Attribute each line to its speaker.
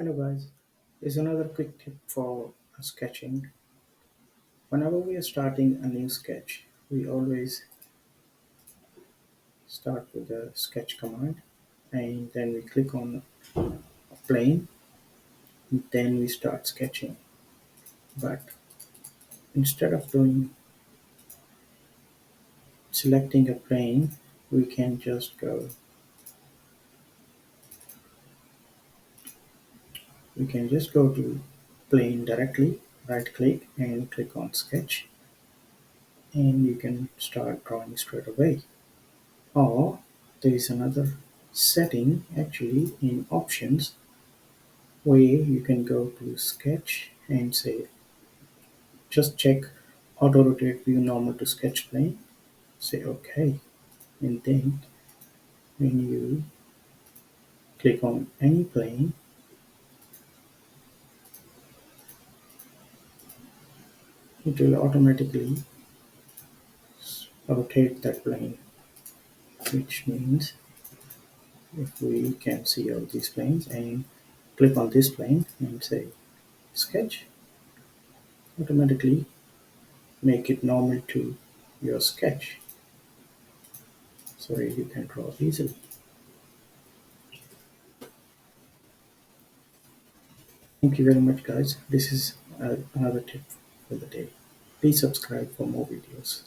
Speaker 1: Hello guys, this is another quick tip for sketching. Whenever we are starting a new sketch, we always start with the sketch command and then we click on a plane and then we start sketching. But instead of doing selecting a plane, we can just go to plane directly, right click and click on sketch and you can start drawing straight away. Or there is another setting actually in options where you can go to sketch and say just check auto rotate view normal to sketch plane, say OK, and then when you click on any plane it will automatically rotate that plane, which means if we can see all these planes and click on this plane and say sketch, automatically make it normal to your sketch so you can draw easily. Thank you very much guys. This is another tip for the day. Please subscribe for more videos.